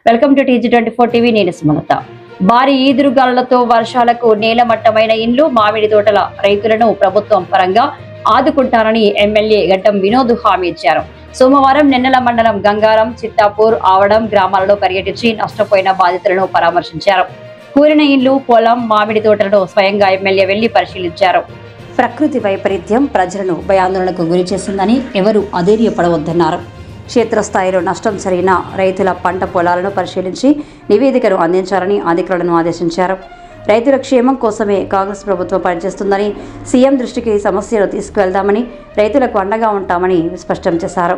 Welcome to TG24 TV. నేను సుమలత. భారీ ఈదురుగాలులతో వర్షాలకు నేలమట్టమైన ఇండ్లు, మామిడి తోటల రైతులను ప్రభుత్వం పరంగా ఆదుకుంటారని ఎమ్మెల్యే గడ్డం వినోద్ హామీ ఇచ్చారు. సోమవారం నెన్నెల మండలం గంగారం, చిత్తాపూర్, ఆవడం గ్రామాలలో పర్యటించి నష్టపోయిన బాధితులను పరామర్శించారు. కూలిన ఇండ్లు, పొలం, మామిడి తోటలను స్వయంగా ఎమ్మెల్యే వెళ్లి పరిశీలించారు. ప్రకృతి వైపరీత్యం ప్రజలను భయాందోళనకు గురి చేసిందని ఎవరూ అధైర్యపడవద్దన్నారు. క్షేత్రస్థాయిలో నష్టం జరిగిన రైతుల పంట పొలాలను పరిశీలించి నివేదికను అందించాలని అధికారులను ఆదేశించారు. రైతుల క్షేమం కోసమే కాంగ్రెస్ ప్రభుత్వం పనిచేస్తుందని, సీఎం దృష్టికి సమస్యలు తీసుకువెళ్దామని, రైతులకు అండగా ఉంటామని స్పష్టం చేశారు.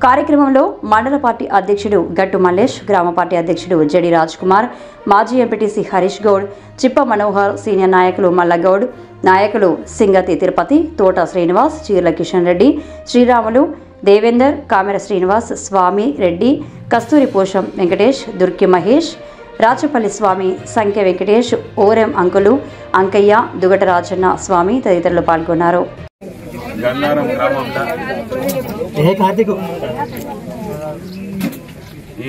కార్యక్రమంలో మండల పార్టీ అధ్యక్షుడు గట్టు మల్లేష్, గ్రామ పార్టీ అధ్యక్షుడు జడి రాజ్ కుమార్, మాజీ ఎంపీటీసీ హరీష్ గౌడ్, చిప్ప మనోహర్, సీనియర్ నాయకులు మల్లగౌడ్, నాయకులు సింగతి తిరుపతి, తోట శ్రీనివాస్, చీర్ల కిషన్ రెడ్డి, శ్రీరాములు, దేవేందర్, కామెర శ్రీనివాస్, స్వామి రెడ్డి, కస్తూరి పోషం వెంకటేష్, దుర్కి మహేష్, రాచపల్లి స్వామి, సంఖ్య వెంకటేష్, ఓరెం అంకులు, అంకయ్య, దుగట రాజన్న స్వామి తదితరులు పాల్గొన్నారు. గంగారం గ్రామంలో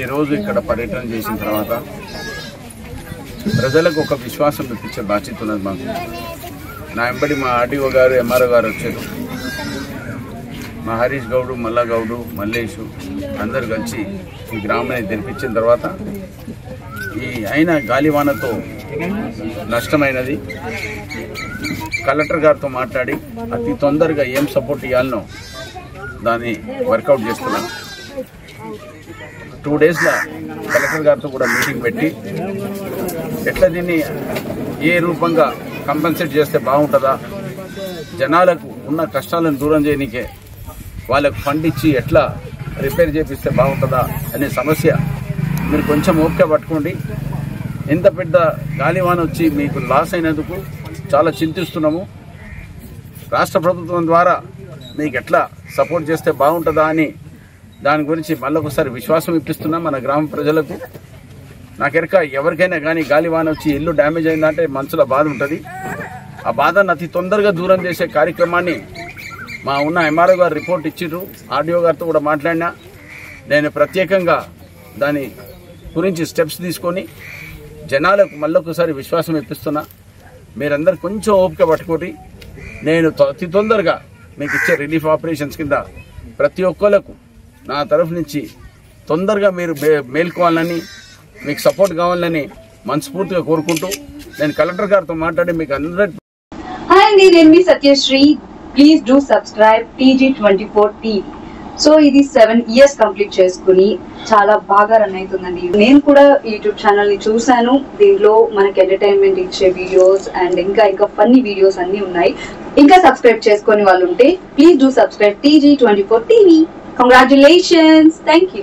ఈరోజు ఇక్కడ పర్యటన చేసిన తర్వాత ప్రజలకు ఒక విశ్వాసం తెప్పించే బాధ్యత ఉన్నది మాకు. నా వెంబడి మా ఆర్డీఓ గారు, ఎంఆర్ఓ గారు వచ్చారు. మా హరీష్ గౌడు, మల్లగౌడు, మల్లేషు అందరు కలిసి ఈ గ్రామాన్ని తెరిపించిన తర్వాత ఈ అయిన గాలివానతో నష్టమైనది కలెక్టర్ గారితో మాట్లాడి అతి తొందరగా ఏం సపోర్ట్ ఇవ్వాలనో దాన్ని వర్కౌట్ చేస్తున్నాం. 2 డేస్లో కలెక్టర్ గారితో కూడా మీటింగ్ పెట్టి ఎట్లా దీన్ని ఏ రూపంగా కంపెన్సేట్ చేస్తే బాగుంటుందా, జనాలకు ఉన్న కష్టాలను దూరం చేయడానికే వాళ్ళకు ఫండ్ ఇచ్చి ఎట్లా రిపేర్ చేపిస్తే బాగుంటుందా అనే సమస్య మీరు కొంచెం ఓపిక పట్టుకోండి. ఎంత పెద్ద గాలివాన వచ్చి మీకు లాస్ అయినందుకు చాలా చింతిస్తున్నాము. రాష్ట్ర ప్రభుత్వం ద్వారా మీకు ఎట్లా సపోర్ట్ చేస్తే బాగుంటుందా అని దాని గురించి మళ్ళొకసారి విశ్వాసం ఇప్పిస్తున్నాం మన గ్రామ ప్రజలకు. నాకెరక ఎవరికైనా కానీ గాలివాన వచ్చి ఇల్లు డ్యామేజ్ అయిందంటే మనసులో బాధ ఉంటుంది. ఆ బాధను అతి తొందరగా దూరం చేసే కార్యక్రమాన్ని మా ఉన్న ఎంఆర్ఓ గారు రిపోర్ట్ ఇచ్చిర్రు. ఆర్డీఓ గారితో కూడా మాట్లాడినా. నేను ప్రత్యేకంగా దాని గురించి స్టెప్స్ తీసుకొని జనాలకు మళ్ళొకసారి విశ్వాసం ఇప్పిస్తున్నా. మీరందరూ కొంచెం ఓపిక పట్టుకోటి. నేను అతి తొందరగా మీకు ఇచ్చే రిలీఫ్ ఆపరేషన్స్ కింద ప్రతి ఒక్కళ్ళకు నా తరఫు నుంచి తొందరగా మీరు మేల్కోవాలని, మీకు సపోర్ట్ కావాలని మనస్ఫూర్తిగా కోరుకుంటూ నేను కలెక్టర్ గారితో మాట్లాడి మీకు అందరూ. హాయ్ అండి, నేను మీ Satyashri. Please do subscribe TG24 TV. So ఇది 7 years కంప్లీట్ చేసుకుని చాలా బాగా రన్ అవుతుందండి. నేను కూడా యూట్యూబ్ ఛానల్ ని చూశాను. దీంట్లో మనకి ఎంటర్టైన్మెంట్ ఇచ్చే వీడియోస్ అండ్ ఇంకా ఫన్నీ వీడియోస్ అన్ని ఉన్నాయి. ఇంకా సబ్స్క్రైబ్ చేసుకుని వాళ్ళు ఉంటే please do subscribe TG24 TV. Congratulations. Thank you.